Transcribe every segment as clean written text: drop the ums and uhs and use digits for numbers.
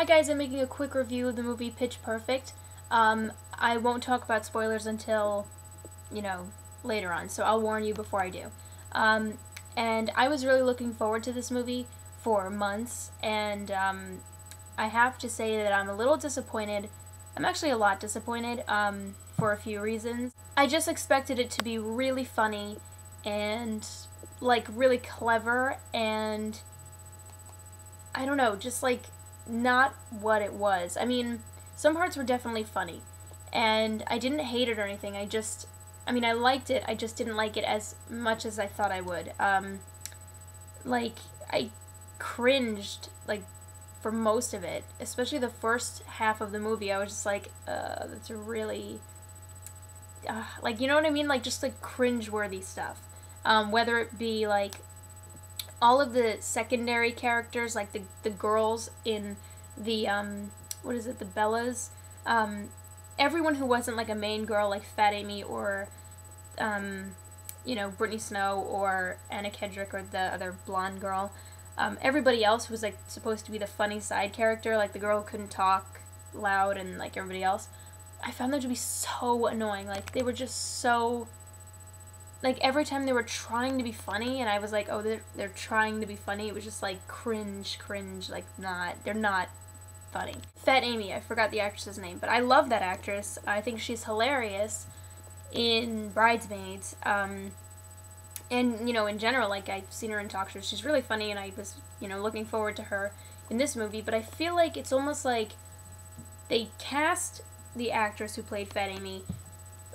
Hi guys, I'm making a quick review of the movie Pitch Perfect. I won't talk about spoilers until, later on, so I'll warn you before I do. And I was really looking forward to this movie for months, and I have to say that I'm a little disappointed. I'm actually a lot disappointed, for a few reasons. I just expected it to be really funny and, really clever, and I don't know, just, not what it was. I mean, some parts were definitely funny, and I didn't hate it or anything. I liked it, I just didn't like it as much as I thought I would. I cringed, for most of it, especially the first half of the movie. I was just like, that's really, you know what I mean? Just, cringe-worthy stuff. Whether it be, all of the secondary characters, like the girls in the, the Bellas, everyone who wasn't, a main girl, like Fat Amy or, Brittany Snow or Anna Kendrick or the other blonde girl, everybody else was, supposed to be the funny side character, like the girl who couldn't talk loud and, everybody else. I found them to be so annoying. They were just so... every time they were trying to be funny, and I was like, oh, they're trying to be funny, it was just, cringe, they're not funny. Fat Amy, I forgot the actress's name, but I love that actress. I think she's hilarious in Bridesmaids, and, in general, I've seen her in talk shows. She's really funny, and I was, looking forward to her in this movie, but I feel like it's almost like they cast the actress who played Fat Amy,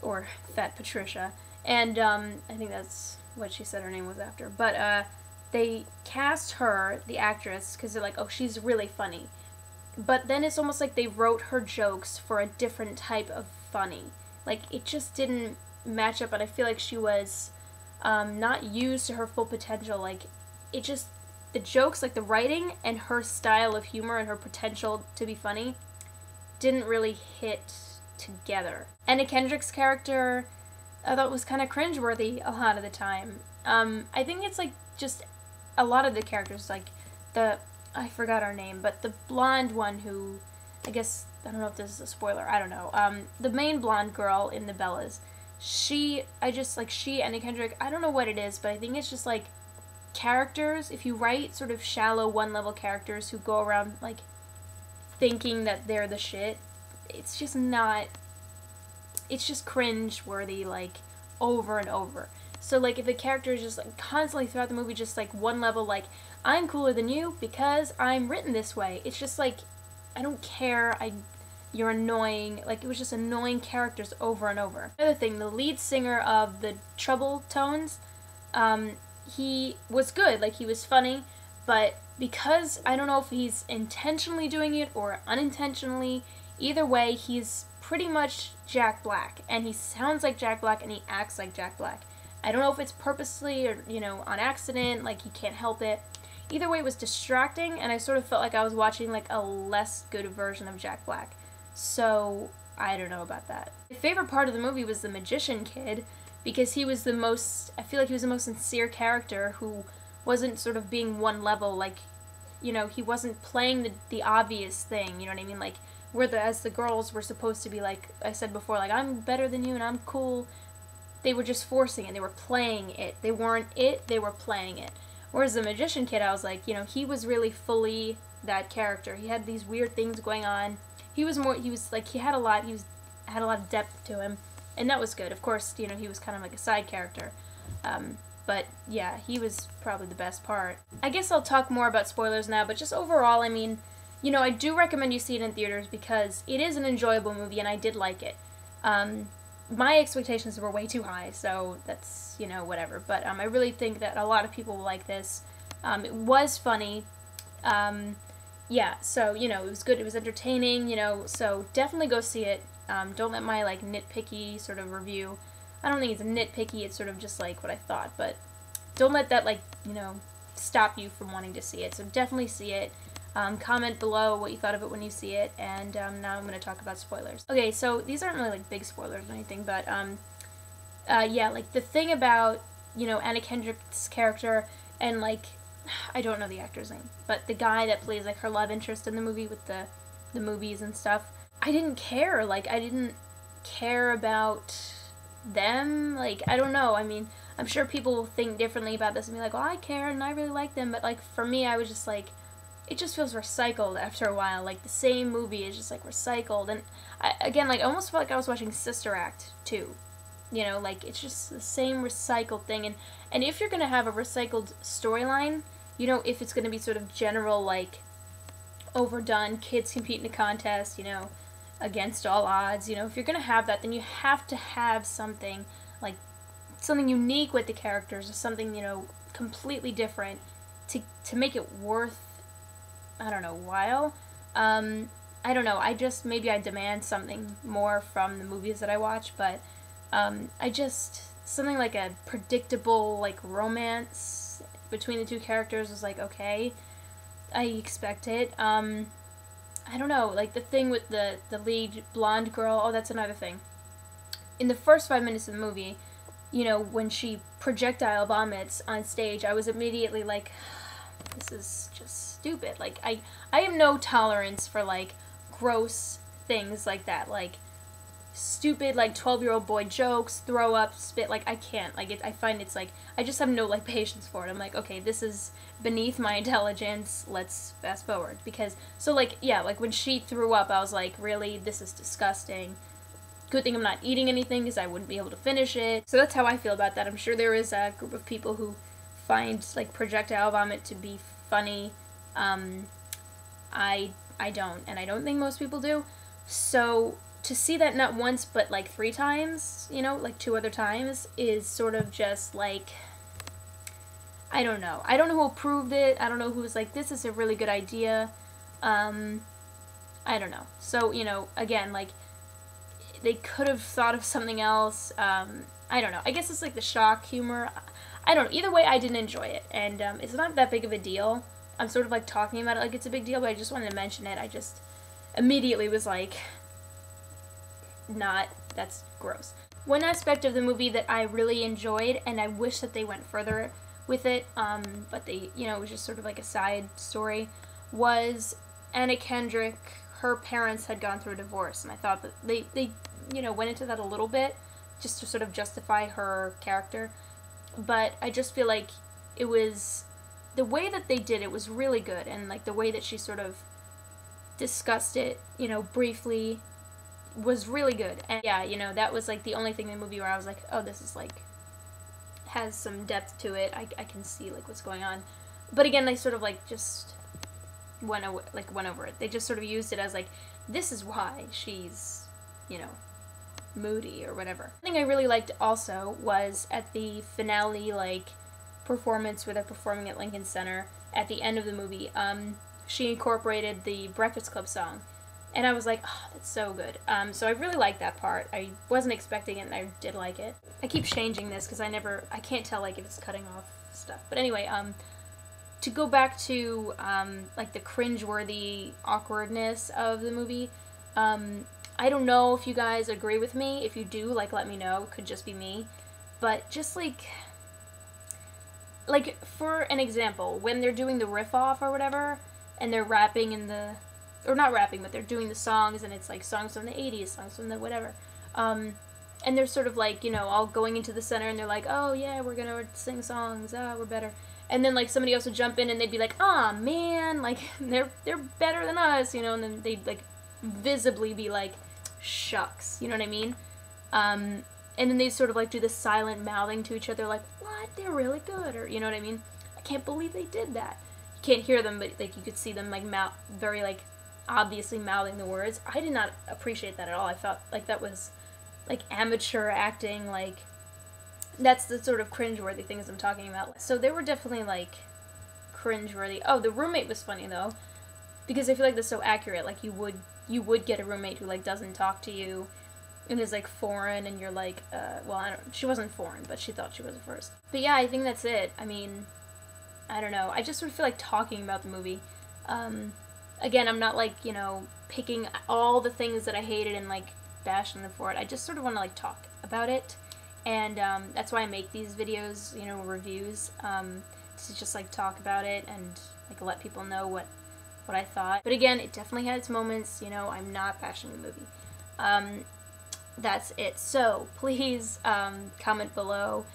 or Fat Patricia, and, I think that's what she said her name was after. But, they cast her, the actress, because they're like, oh, she's really funny. But then it's almost like they wrote her jokes for a different type of funny. It just didn't match up, and I feel like she was, not used to her full potential. The jokes, the writing, and her style of humor and her potential to be funny didn't really hit together. Anna Kendrick's character, I thought was kind of cringeworthy a lot of the time. I think it's just a lot of the characters, I forgot her name, but the blonde one who, I don't know if this is a spoiler, I don't know, the main blonde girl in the Bellas, Anna Kendrick, I don't know what it is, but I think it's just characters, if you write sort of shallow one-level characters who go around, thinking that they're the shit, it's just not... It's just cringe-worthy, over and over. So, if a character is just, constantly throughout the movie, just, one level, I'm cooler than you because I'm written this way. It's just, I don't care, you're annoying. It was just annoying characters over and over. Another thing, the lead singer of the Trouble Tones, he was good. He was funny, but because I don't know if he's intentionally doing it or unintentionally, either way, he's pretty much Jack Black, and he sounds like Jack Black and he acts like Jack Black. I don't know if it's purposely or, on accident, he can't help it. Either way, it was distracting, and I sort of felt like I was watching, a less good version of Jack Black. So, I don't know about that. My favorite part of the movie was the magician kid, because he was I feel like he was the most sincere character who wasn't sort of being one level, he wasn't playing the obvious thing, you know what I mean? Whereas the girls were supposed to be, I said before, I'm better than you and I'm cool, they were just forcing it. They were playing it. They weren't it, they were playing it. Whereas the magician kid, I was like, he was really fully that character. He had these weird things going on. He had a lot of depth to him, and that was good. Of course, he was kind of a side character. But, yeah, he was probably the best part. I guess I'll talk more about spoilers now, but just overall, I do recommend you see it in theaters because it is an enjoyable movie, and I did like it. My expectations were way too high, so that's, whatever. But I really think that a lot of people will like this. It was funny. Yeah, so, it was good. It was entertaining, so definitely go see it. Don't let my, nitpicky sort of review... I don't think it's nitpicky, it's sort of just, what I thought, but don't let that, stop you from wanting to see it. So definitely see it. Comment below what you thought of it when you see it, and now I'm going to talk about spoilers. Okay, so these aren't really big spoilers or anything, but yeah, the thing about, Anna Kendrick's character and I don't know the actor's name, but the guy that plays like her love interest in the movie with the movies and stuff, I didn't care. Like, I didn't care about them. Like, I don't know. I mean, I'm sure people will think differently about this and be like, well, I care and I really like them. But, like, for me, I was just like, it just feels recycled after a while. Like, the same movie is just, like, recycled. And, again, like, I almost felt like I was watching Sister Act 2. You know, like, it's just the same recycled thing. And if you're going to have a recycled storyline, you know, if it's going to be sort of general, like, overdone, kids compete in a contest, you know, against all odds, you know, if you're going to have that, then you have to have something, like, something unique with the characters, or something, you know, completely different to make it worth, I don't know, while. I don't know, maybe I demand something more from the movies that I watch, but, something like a predictable, like, romance between the two characters was like, okay, I expect it. I don't know, like, the thing with the lead blonde girl, oh, that's another thing. In the first 5 minutes of the movie, you know, when she projectile vomits on stage, I was immediately like, this is just stupid. Like, I have no tolerance for, like, gross things like that. Like, stupid, like, 12-year-old boy jokes, throw up, spit, like, I can't. Like, I find it's, like, I just have no, like, patience for it. I'm like, okay, this is beneath my intelligence, let's fast forward. Because, so, like, yeah, like, when she threw up, I was like, really, this is disgusting. Good thing I'm not eating anything, because I wouldn't be able to finish it. So that's how I feel about that. I'm sure there is a group of people who find, like, projectile vomit to be funny. I don't, and I don't think most people do. So to see that not once but like 3 times, you know, like 2 other times, is sort of just like, I don't know. I don't know who approved it. I don't know who was like, this is a really good idea. I don't know. So, you know, again, like, they could have thought of something else. I don't know. I guess it's like the shock humor. I don't know. Either way, I didn't enjoy it. And it's not that big of a deal. I'm sort of like talking about it like it's a big deal, but I just wanted to mention it. I just immediately was like, that's gross. One aspect of the movie that I really enjoyed, and I wish that they went further with it, but they, you know, it was just sort of like a side story, was Anna Kendrick, her parents had gone through a divorce, and I thought that they you know, went into that a little bit, just to sort of justify her character, but I just feel like it was, the way that they did it was really good, and like the way that she sort of discussed it, you know, briefly, was really good. And yeah, you know, that was like the only thing in the movie where I was like, oh, this is like, has some depth to it. I can see like what's going on. But again, they sort of like just went over it. They just sort of used it as like, this is why she's, you know, moody or whatever. The thing I really liked also was at the finale, like, performance where they're performing at Lincoln Center at the end of the movie, she incorporated the Breakfast Club song. And I was like, oh, that's so good. So I really liked that part. I wasn't expecting it, and I did like it. I keep changing this because I can't tell, like, if it's cutting off stuff. But anyway, to go back to, like, the cringeworthy awkwardness of the movie, I don't know if you guys agree with me. If you do, like, let me know. It could just be me. But just, like, for an example, when they're doing the riff-off or whatever, and they're rapping in the, or not rapping, but they're doing the songs, and it's like songs from the 80s, songs from the whatever, and they're sort of like, you know, all going into the center, and they're like, oh yeah, we're gonna sing songs, we're better, and then like somebody else would jump in, and they'd be like, aw man, like, they're better than us, you know, and then they'd like visibly be like, shucks, you know what I mean, and then they'd sort of like do the silent mouthing to each other, like, what, they're really good, or, you know what I mean, I can't believe they did that. You can't hear them, but like you could see them like very like obviously mouthing the words. I did not appreciate that at all. I felt like that was like amateur acting, like that's the sort of cringeworthy things I'm talking about. So they were definitely like cringeworthy. Oh, the roommate was funny though, because I feel like that's so accurate. Like you would get a roommate who like doesn't talk to you and is like foreign, and you're like, well, she wasn't foreign, but she thought she was at first. But yeah, I think that's it. I mean, I don't know. I just sort of feel like talking about the movie. Again, I'm not like, you know, picking all the things that I hated and like bashing them for it. I just sort of want to like talk about it, and that's why I make these videos, you know, reviews. to just like talk about it and like let people know what I thought. But again, it definitely had its moments, you know, I'm not bashing the movie. That's it. So please comment below,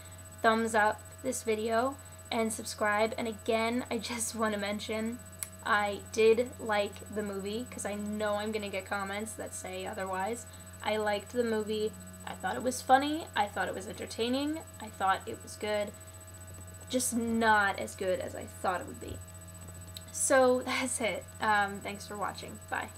thumbs up this video, and subscribe. And again, I just want to mention, I did like the movie, because I know I'm going to get comments that say otherwise. I liked the movie. I thought it was funny. I thought it was entertaining. I thought it was good. Just not as good as I thought it would be. So that's it. Thanks for watching. Bye.